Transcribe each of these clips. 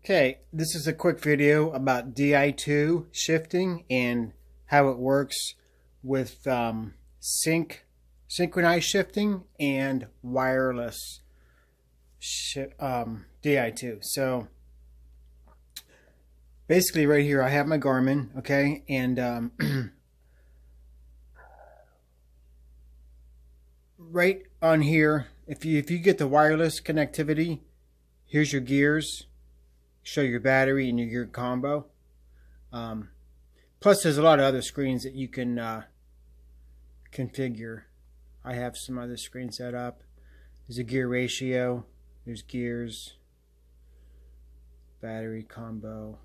Okay, this is a quick video about Di2 shifting and how it works with synchronized shifting and wireless Di2. So basically right here I have my Garmin, okay, and right on here, if you get the wireless connectivity, here's your gears. Show your battery and your gear combo. Plus there's a lot of other screens that you can configure. I have some other screens set up. There's a gear ratio, there's gears, battery combo.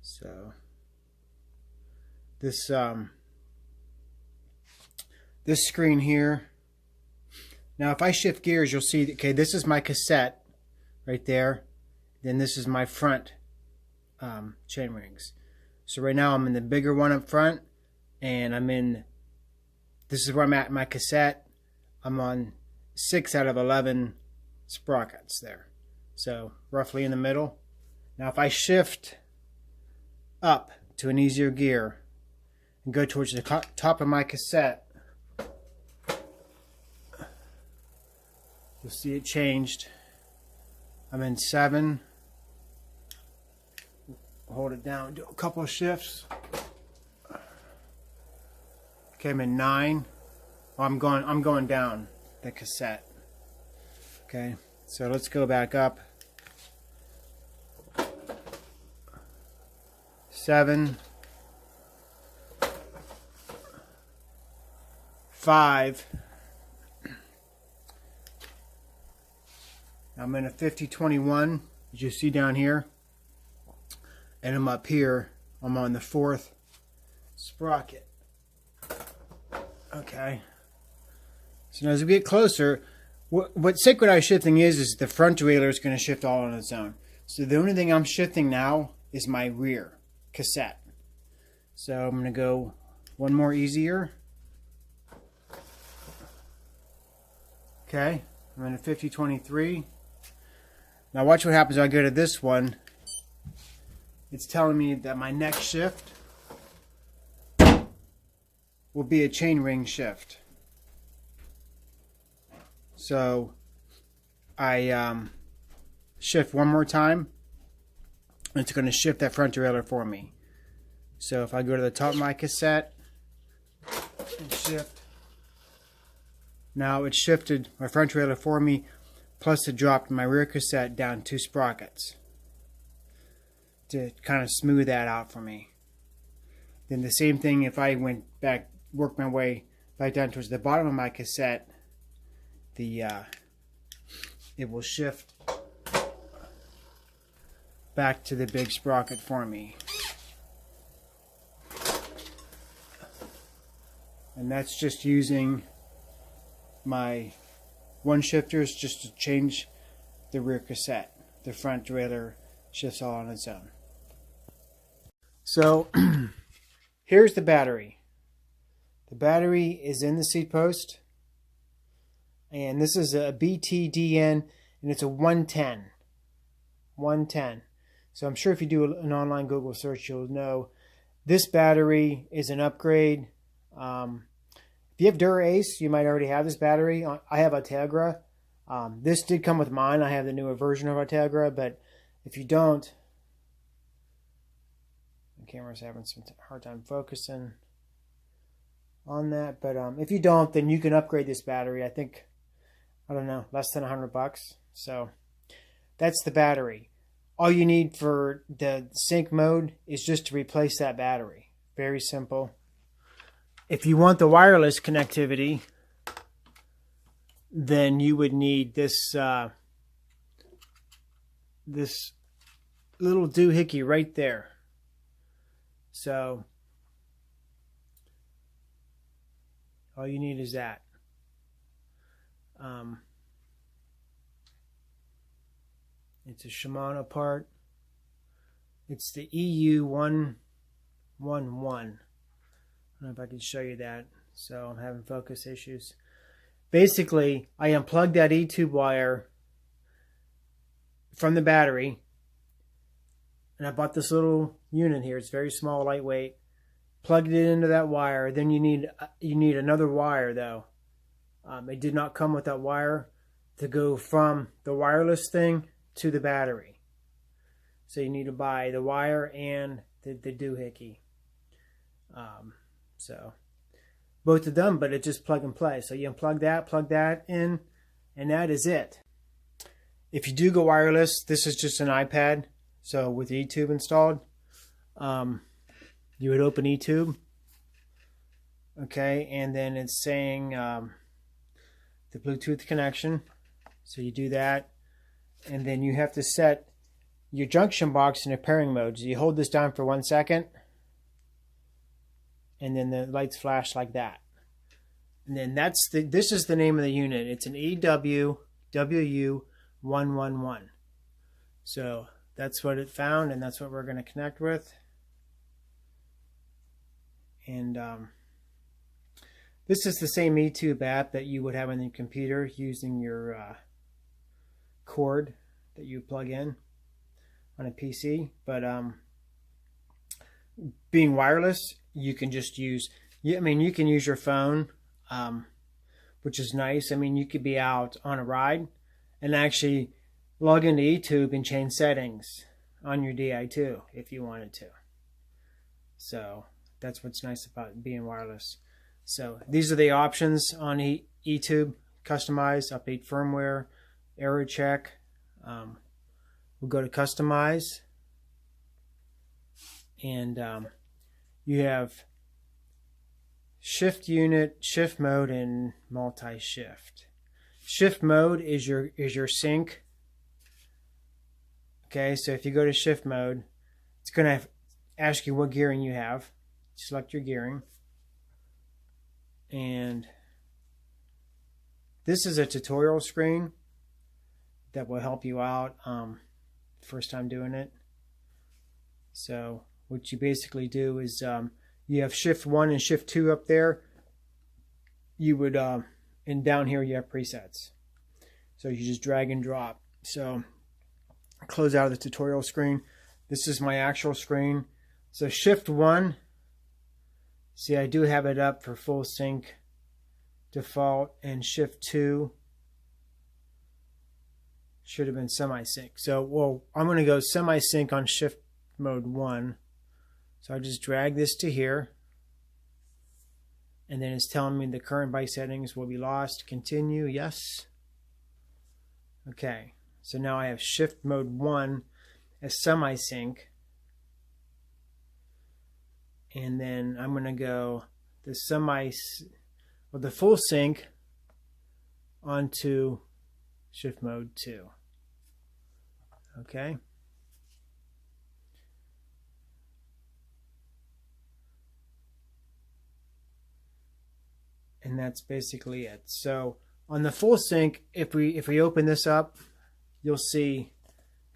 So this this screen here, now if I shift gears, you'll see, okay, this is my cassette right there. Then this is my front chain rings. So right now I'm in the bigger one up front, and this is where I'm at in my cassette. I'm on 6 out of 11 sprockets there. So roughly in the middle. Now if I shift up to an easier gear and go towards the top of my cassette, you'll see it changed. I'm in 7. Hold it down, do a couple of shifts. Okay, I'm in 9. I'm going down the cassette. Okay, so let's go back up. 7, 5. I'm in a 50-21, as you see down here. And I'm up here, I'm on the 4th sprocket. Okay. So now as we get closer, what synchronized shifting is the front derailleur is going to shift all on its own. So the only thing I'm shifting now is my rear cassette. So I'm going to go one more easier. Okay, I'm in a 50-23. Now watch what happens when I go to this one. It's telling me that my next shift will be a chain ring shift. So I shift one more time, and it's going to shift that front derailleur for me. So if I go to the top of my cassette and shift, now it's shifted my front derailleur for me, plus it dropped my rear cassette down 2 sprockets to kind of smooth that out for me. Then the same thing if I went back, worked my way back down towards the bottom of my cassette, it will shift back to the big sprocket for me. And that's just using my one shifters just to change the rear cassette. The front derailleur shifts all on its own. So here's the battery. The battery is in the seat post, and this is a BTDN, and it's a 110. 110. So I'm sure if you do an online Google search, you'll know this battery is an upgrade. If you have Dura-Ace, you might already have this battery. I have Altegra. This did come with mine. I have the newer version of Altegra, but if you don't, the camera's having some hard time focusing on that. But if you don't, then you can upgrade this battery. I think, I don't know, less than $100. So that's the battery. All you need for the sync mode is just to replace that battery. Very simple. If you want the wireless connectivity, then you would need this this little doohickey right there. So all you need is that. It's a Shimano part. It's the EU111. I don't know if I can show you that. So I'm having focus issues. Basically, I unplugged that E-tube wire from the battery. And I bought this little unit here. It's very small, lightweight. Plugged it into that wire. Then you need another wire though. It did not come with that wire to go from the wireless thing to the battery. So you need to buy the wire and the doohickey. So both of them, but it's just plug and play. So you unplug that, plug that in, and that is it. If you do go wireless, this is just an iPad. So with the eTube installed, you would open eTube. Okay, and then it's saying the Bluetooth connection. So you do that, and then you have to set your junction box in a pairing mode. So you hold this down for 1 second, and then the lights flash like that. And then this is the name of the unit. It's an EWWU111. So that's what it found, and that's what we're going to connect with. And this is the same eTube app that you would have on your computer using your cord that you plug in on a PC. But being wireless, you can just use, I mean, you can use your phone, which is nice. I mean, you could be out on a ride and actually log into eTube and change settings on your Di2 if you wanted to. So that's what's nice about being wireless. So these are the options on eTube: customize, update firmware, error check. We'll go to customize, and you have shift unit, shift mode, and multi-shift. Shift mode is your sync. Okay, so if you go to shift mode, it's going to ask you what gearing you have. Select your gearing. And this is a tutorial screen that will help you out first time doing it. So what you basically do is you have shift 1 and shift 2 up there. You would and down here you have presets. So you just drag and drop. So close out of the tutorial screen. This is my actual screen. So shift 1, see, I do have it up for full sync default, and shift 2 should have been semi-sync. So, well, I'm going to go semi-sync on shift mode 1. So I just drag this to here, and then it's telling me the current bike settings will be lost. Continue, yes. Okay, so now I have shift mode 1 as semi-sync. And then I'm going to go the the full sync onto shift mode 2. Okay. And that's basically it. So on the full sync, if we open this up, you'll see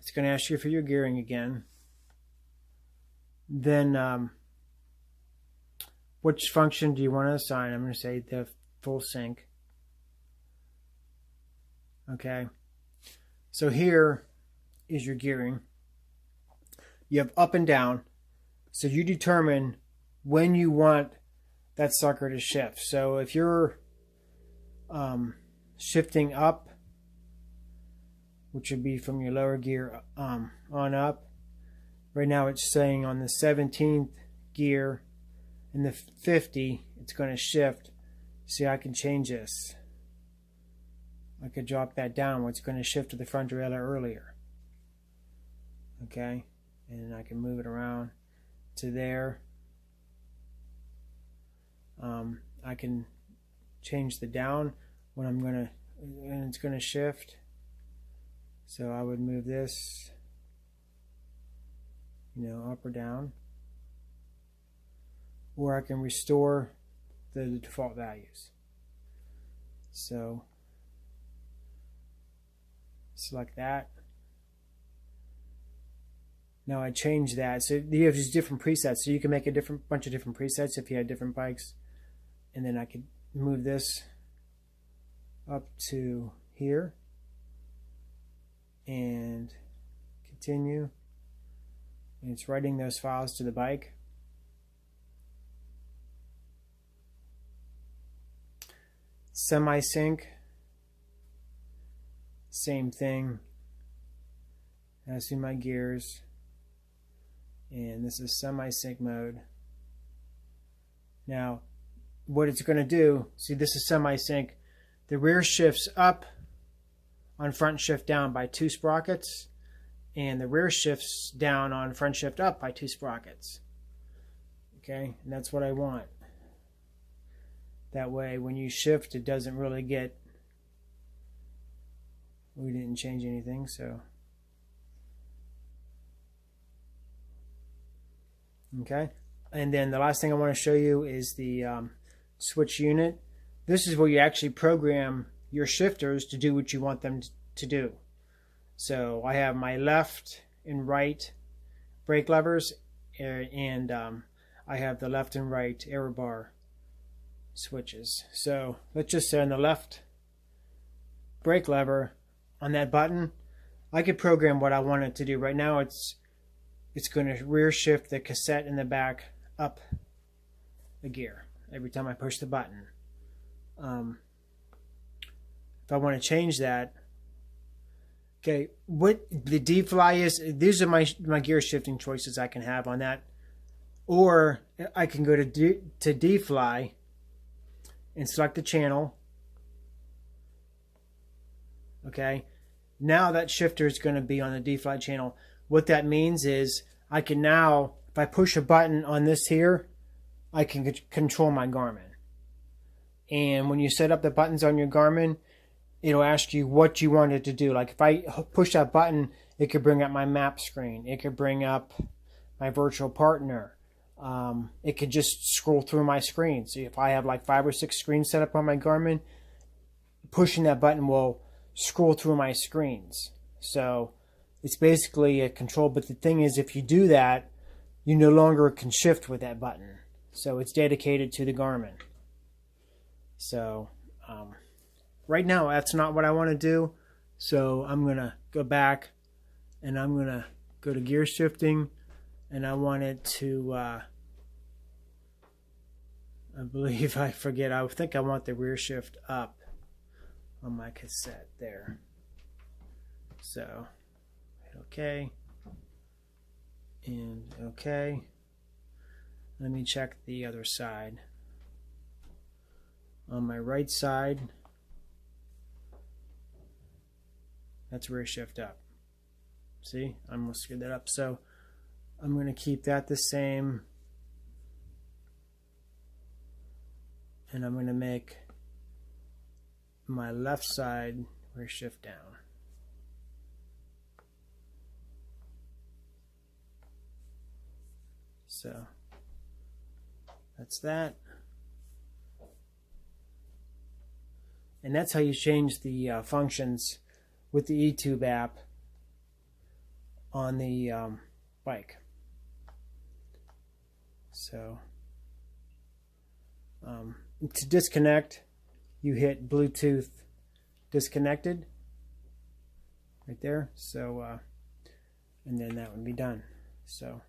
it's going to ask you for your gearing again. Then which function do you want to assign? I'm going to say the full sync. Okay. So here is your gearing. You have up and down. So you determine when you want that sucker to shift. So if you're shifting up, which would be from your lower gear on up, right now it's saying on the 17th gear in the 50 it's going to shift. See, I can change this. I could drop that down where it's going to shift to the front derailleur earlier. Okay, and I can move it around to there. I can change the down when I'm gonna, and it's gonna shift. So I would move this, up or down, or I can restore the default values. So select that. Now I change that. So you have these different presets. So you can make a bunch of different presets if you had different bikes. And then I could move this up to here. And continue, and it's writing those files to the bike. Semi-sync, same thing. I see my gears, and this is semi-sync mode. Now what it's going to do, see, this is semi-sync. The rear shifts up on front shift down by 2 sprockets, and the rear shifts down on front shift up by 2 sprockets. Okay, and that's what I want. That way when you shift, it doesn't really get, we didn't change anything, so okay. And then the last thing I want to show you is the switch unit. This is where you actually program your shifters to do what you want them to do. So I have my left and right brake levers, and I have the left and right error bar switches. So let's just say on the left brake lever, on that button, I could program what I want it to do. Right now it's going to rear shift the cassette in the back up a gear every time I push the button. If I want to change that, okay, what the D-fly is, these are my gear shifting choices I can have on that. Or I can go to D-fly and select the channel. Okay, now that shifter is going to be on the D-fly channel. What that means is I can now, if I push a button on this here, I can control my Garmin. And when you set up the buttons on your Garmin, it'll ask you what you want it to do. Like if I push that button, it could bring up my map screen. It could bring up my virtual partner. It could just scroll through my screen. So if I have like 5 or 6 screens set up on my Garmin, pushing that button will scroll through my screens. So it's basically a control. But the thing is, if you do that, you no longer can shift with that button. So it's dedicated to the Garmin. So right now that's not what I want to do. So I'm going to go back and I'm going to go to gear shifting, and I want it to I believe I think I want the rear shift up on my cassette there. So okay and okay. Let me check the other side. On my right side, that's rear shift up. See, I almost screwed that up. So I'm going to keep that the same, and I'm going to make my left side rear shift down. So that's that. And that's how you change the functions with the eTube app on the bike. So to disconnect, you hit Bluetooth disconnected right there. So and then that would be done. So